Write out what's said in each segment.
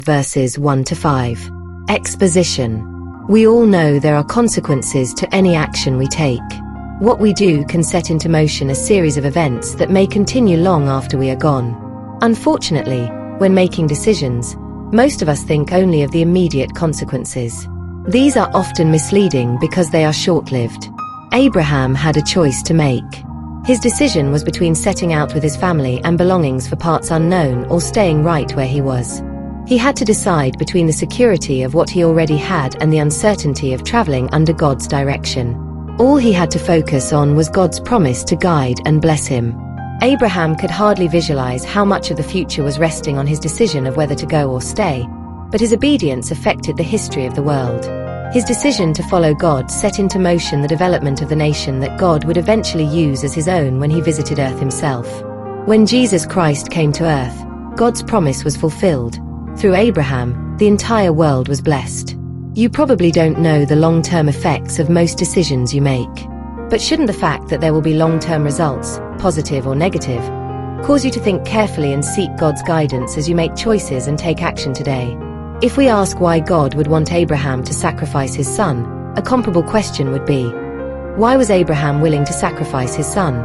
verses 1 to 5. Exposition. We all know there are consequences to any action we take. What we do can set into motion a series of events that may continue long after we are gone. Unfortunately, when making decisions, most of us think only of the immediate consequences. These are often misleading because they are short-lived. Abraham had a choice to make. His decision was between setting out with his family and belongings for parts unknown or staying right where he was. He had to decide between the security of what he already had and the uncertainty of traveling under God's direction. All he had to focus on was God's promise to guide and bless him. Abraham could hardly visualize how much of the future was resting on his decision of whether to go or stay, but his obedience affected the history of the world. His decision to follow God set into motion the development of the nation that God would eventually use as his own when he visited earth himself. When Jesus Christ came to earth, God's promise was fulfilled. Through Abraham, the entire world was blessed. You probably don't know the long-term effects of most decisions you make. But shouldn't the fact that there will be long-term results, positive or negative, cause you to think carefully and seek God's guidance as you make choices and take action today? If we ask why God would want Abraham to sacrifice his son, a comparable question would be, why was Abraham willing to sacrifice his son?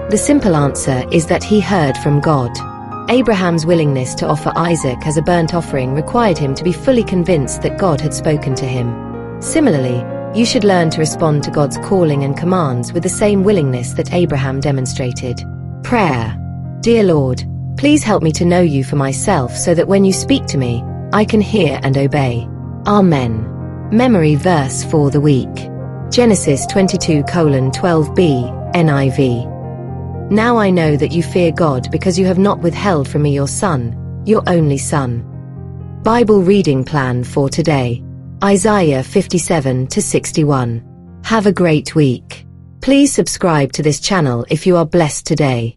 The simple answer is that he heard from God. Abraham's willingness to offer Isaac as a burnt offering required him to be fully convinced that God had spoken to him. Similarly, you should learn to respond to God's calling and commands with the same willingness that Abraham demonstrated. Prayer. Dear Lord, please help me to know you for myself so that when you speak to me, I can hear and obey. Amen. Memory verse for the week. Genesis 22:12b, NIV. Now I know that you fear God because you have not withheld from me your son, your only son. Bible reading plan for today. Isaiah 57-61. Have a great week. Please subscribe to this channel if you are blessed today.